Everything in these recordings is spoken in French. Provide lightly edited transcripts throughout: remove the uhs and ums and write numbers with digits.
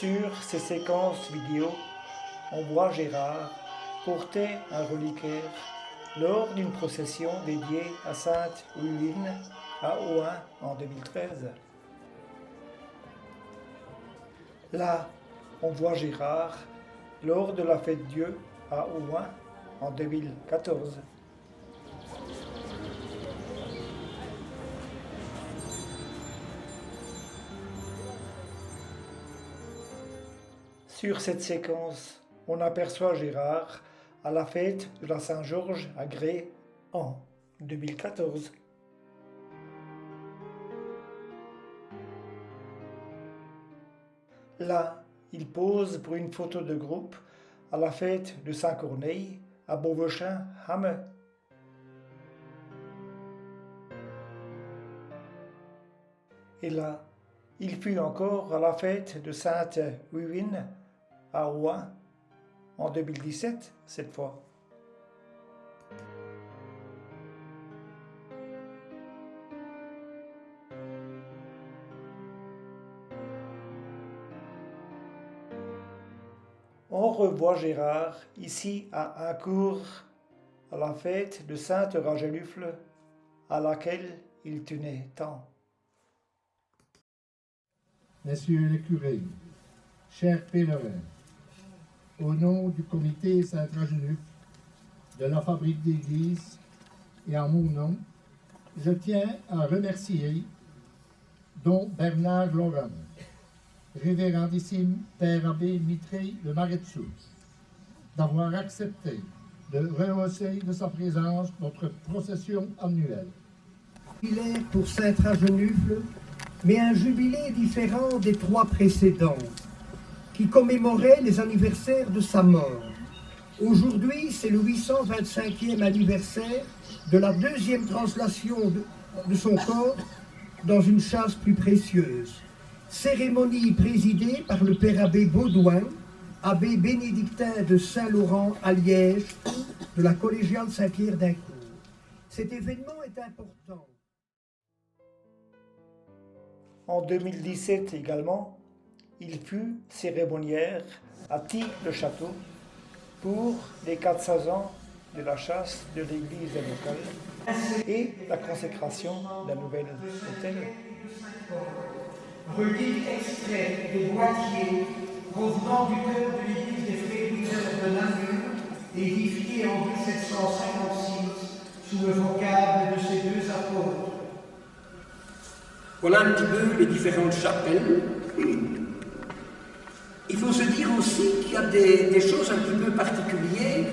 Sur ces séquences vidéo, on voit Gérard porter un reliquaire lors d'une procession dédiée à Sainte Uyline à Ohain en 2013. Là, on voit Gérard lors de la fête Dieu à Ohain en 2014. Sur cette séquence, on aperçoit Gérard à la fête de la Saint-Georges à Grès en 2014. Là, il pose pour une photo de groupe à la fête de Saint-Corneille à Beauvechin-Hamme. Et là, il fut encore à la fête de Sainte-Uyline à Ohain, en 2017 cette fois. On revoit Gérard ici à Aincourt, à la fête de Sainte-Ragelufle, à laquelle il tenait tant. Messieurs les curés, chers pèlerins, au nom du comité Saint-Ragelufle de la Fabrique d'Église et en mon nom, je tiens à remercier Don Bernard Laurent, révérendissime Père Abbé Mitré de Maretsu, d'avoir accepté de rehausser de sa présence notre procession annuelle. Jubilaire pour Saint-Ragelufle, mais un jubilé différent des trois précédents, qui commémorait les anniversaires de sa mort. Aujourd'hui, c'est le 825e anniversaire de la deuxième translation de son corps dans une chasse plus précieuse. Cérémonie présidée par le père abbé Baudouin, abbé bénédictin de Saint-Laurent à Liège, de la collégiale Saint-Pierre d'Aincourt. Cet événement est important. En 2017 également, il fut cérémoniaire à Tille-le-Château pour les 400 ans de la chasse de l'église locale et la consécration d'un nouvel hôtel. Recueil extrait des boîtiers provenant du cœur de l'église des Frères de Namur, édifiée en 1756 sous le vocable de ces deux apôtres. Voilà un petit peu les différentes chapelles. Il faut se dire aussi qu'il y a des choses un petit peu particulières.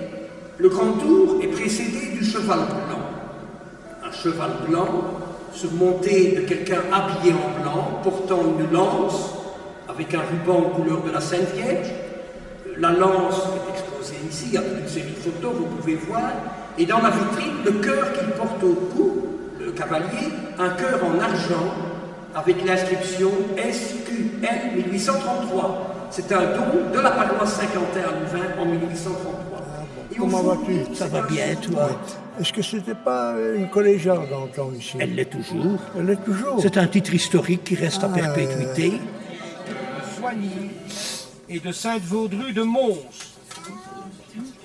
Le grand tour est précédé du cheval blanc. Un cheval blanc surmonté de quelqu'un habillé en blanc, portant une lance avec un ruban couleur de la Sainte Vierge. La lance est exposée ici, il y a toute une série de photos, vous pouvez voir. Et dans la vitrine, le cœur qu'il porte au cou, le cavalier, un cœur en argent avec l'inscription SQL 1833. C'est un don de la paroisse Saint-Quentin à Louvain en 1833. Comment vas-tu? Ça va bien, toi? Est-ce que c'était pas une collégiale dans le temps ici? Elle l'est toujours. Elle l'est toujours? C'est un titre historique qui reste à perpétuité. De Soigny et de Sainte-Vaudrue de Mons,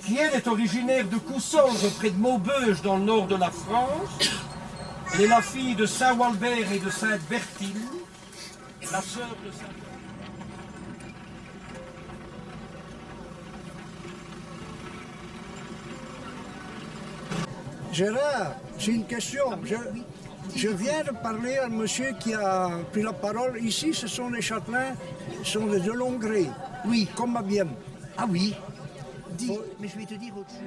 qui elle est originaire de Coussandre près de Maubeuge dans le nord de la France. Elle est la fille de Saint Walbert et de Sainte Bertille, la sœur de Saint... Gérard, j'ai une question. Je viens de parler à un monsieur qui a pris la parole. Ici, ce sont les châtelains, ce sont des Delongré. Oui, comme à Bienne. Ah oui? Dis, mais je vais te dire autre chose.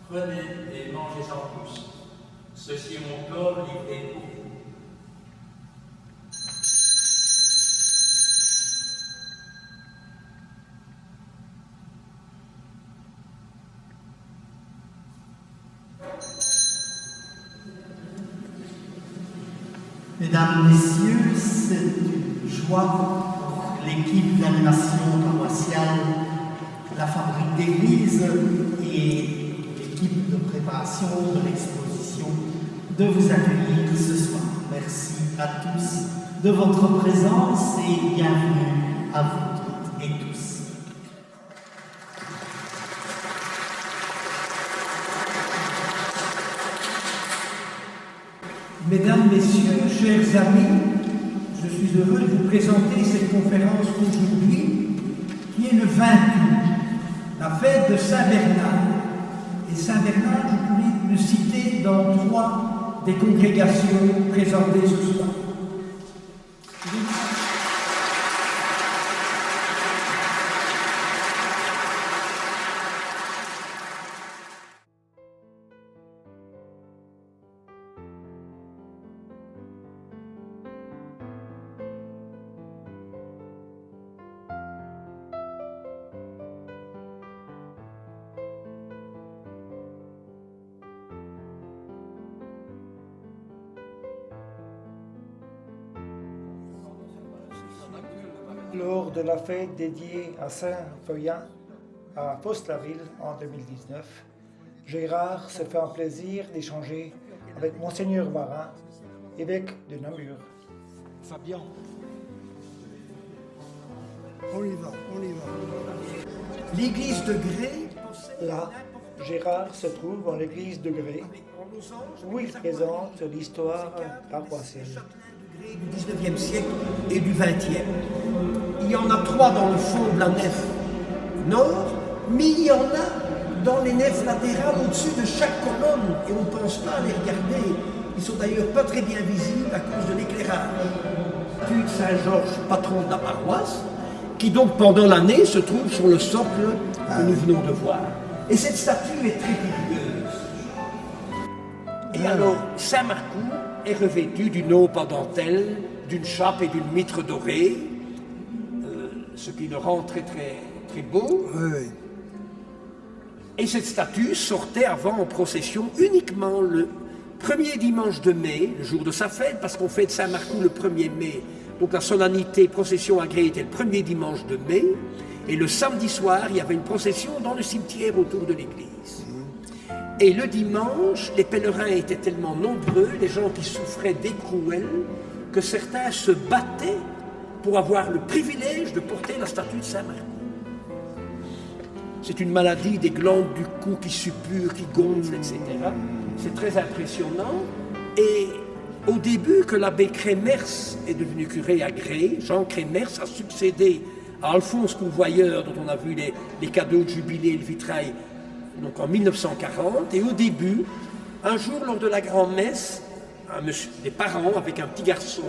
Prenez et mangez-en tous. Ceci est mon corps livré pour vous. Mesdames, Messieurs, c'est une joie pour l'équipe d'animation paroissiale, la fabrique d'église et l'équipe de préparation de l'exposition de vous accueillir ce soir. Merci à tous de votre présence et bienvenue à vous toutes et tous. Mesdames, Messieurs, chers amis, je suis heureux de vous présenter cette conférence aujourd'hui, qui est le 20 août, la fête de Saint-Bernard. Et Saint-Bernard, je pourrais le citer dans 3 des congrégations présentées ce soir. Lors de la fête dédiée à Saint Feuillin à Faust-la-Ville en 2019, Gérard se fait un plaisir d'échanger avec Monseigneur Varin, évêque de Namur. Fabien. On y va. L'église de Grès. Là, Gérard se trouve en l'église de Grès, où il présente l'histoire paroissiale. Du 19e siècle et du 20e. Il y en a 3 dans le fond de la nef nord, mais il y en a dans les nefs latérales au-dessus de chaque colonne, et on ne pense pas à les regarder. Ils sont d'ailleurs pas très bien visibles à cause de l'éclairage. Statue de Saint-Georges, patron de la paroisse, qui donc pendant l'année se trouve sur le socle que nous venons de voir. Et cette statue est très curieuse. Et alors, Saint-Marcoux est revêtu d'une aupe en dentelle, d'une chape et d'une mitre dorée, ce qui le rend très beau. Oui. Et cette statue sortait avant en procession uniquement le premier dimanche de mai, le jour de sa fête, parce qu'on fête Saint-Marcoux le 1er mai. Donc la solennité procession à Grès était le premier dimanche de mai. Et le samedi soir, il y avait une procession dans le cimetière autour de l'église. Et le dimanche, les pèlerins étaient tellement nombreux, les gens qui souffraient d'écrouelles, que certains se battaient pour avoir le privilège de porter la statue de Saint-Marcoux. C'est une maladie des glandes du cou qui suppurent, qui gonflent, etc. C'est très impressionnant. Et au début que l'abbé Crémers est devenu curé à Grès, Jean Crémers a succédé à Alphonse Courvoyeur, dont on a vu les cadeaux de jubilé et le vitrail, donc en 1940. Et au début, un jour lors de la grand-messe, des parents avec un petit garçon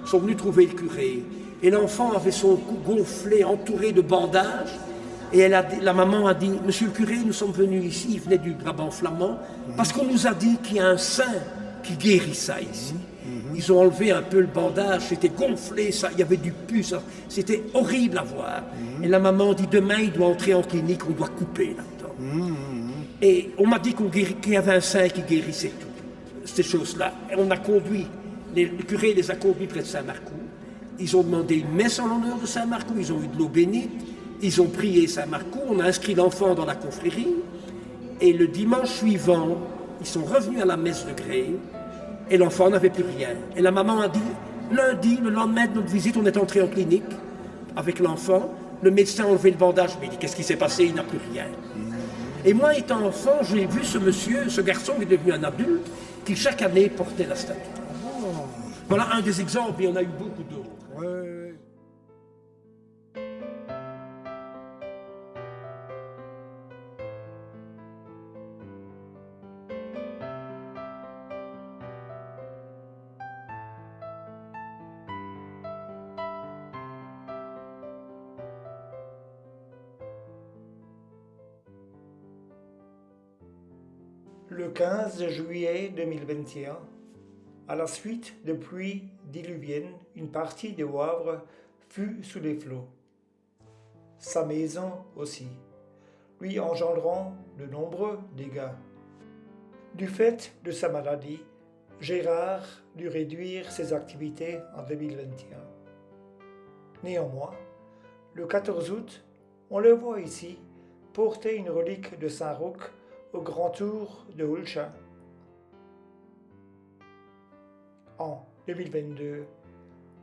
sont venus trouver le curé. Et l'enfant avait son cou gonflé, entouré de bandages. Et la maman a dit, « Monsieur le curé, nous sommes venus ici, il venait du Brabant flamand, parce qu'on nous a dit qu'il y a un saint qui guérit ça ici. » Ils ont enlevé un peu le bandage, c'était gonflé, ça, il y avait du pus, c'était horrible à voir. Et la maman dit, demain il doit entrer en clinique, on doit couper là-dedans. Et on m'a dit qu'il y avait un saint qui guérissait tout, ces choses-là. Et on a conduit, le curé les a conduits près de Saint-Marcoux. Ils ont demandé une messe en l'honneur de Saint-Marcoux, ils ont eu de l'eau bénite, ils ont prié Saint-Marcoux, on a inscrit l'enfant dans la confrérie. Et le dimanche suivant, ils sont revenus à la messe de Grès. Et l'enfant n'avait plus rien. Et la maman a dit, lundi, le lendemain de notre visite, on est entré en clinique avec l'enfant. Le médecin a enlevé le bandage, mais il dit, qu'est-ce qui s'est passé? Il n'a plus rien. Et moi, étant enfant, j'ai vu ce monsieur, ce garçon qui est devenu un adulte, qui chaque année portait la statue. Voilà un des exemples, il y en a eu beaucoup d'autres. Ouais. Le 15 juillet 2021, à la suite de pluies diluviennes, une partie de Wavre fut sous les flots. Sa maison aussi, lui engendrant de nombreux dégâts. Du fait de sa maladie, Gérard dut réduire ses activités en 2021. Néanmoins, le 14 août, on le voit ici porter une relique de Saint-Roch au grand tour de Hulcha. En 2022,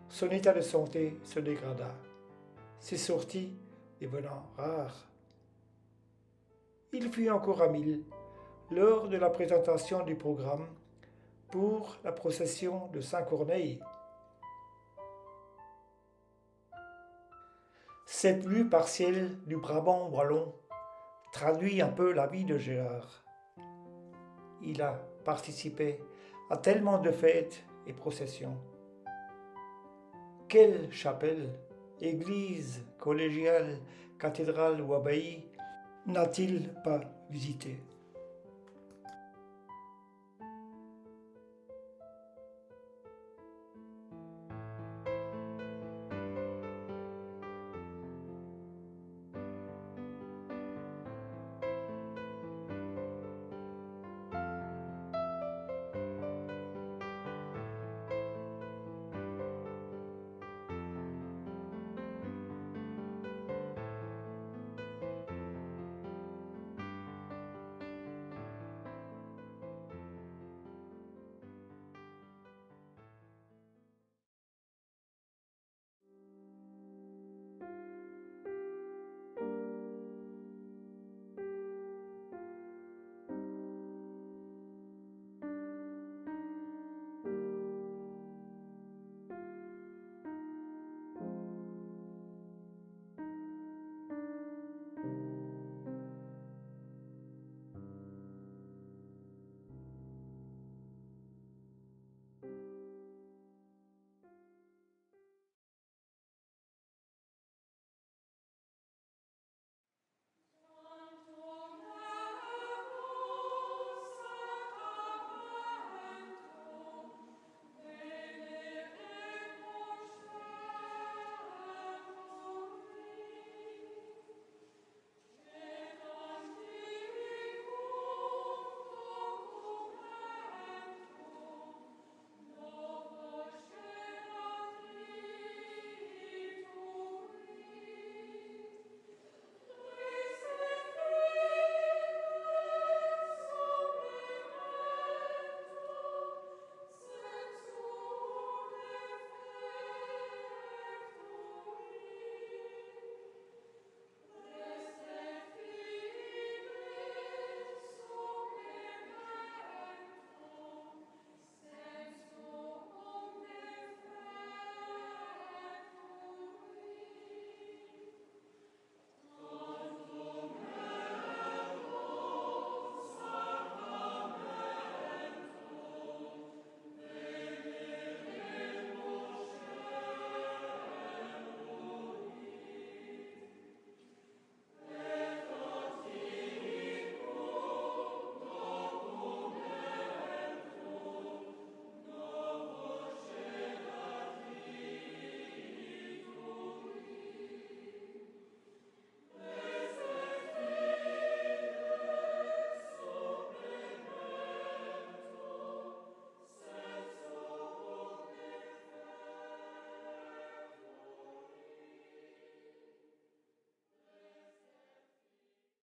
son état de santé se dégrada, ses sorties devenant rares. Il fut encore à 1000 lors de la présentation du programme pour la procession de Saint-Corneille. Cette vue partielle du Brabant wallon traduit un peu la vie de Gérard. Il a participé à tellement de fêtes et processions. Quelle chapelle, église, collégiale, cathédrale ou abbaye n'a-t-il pas visité ?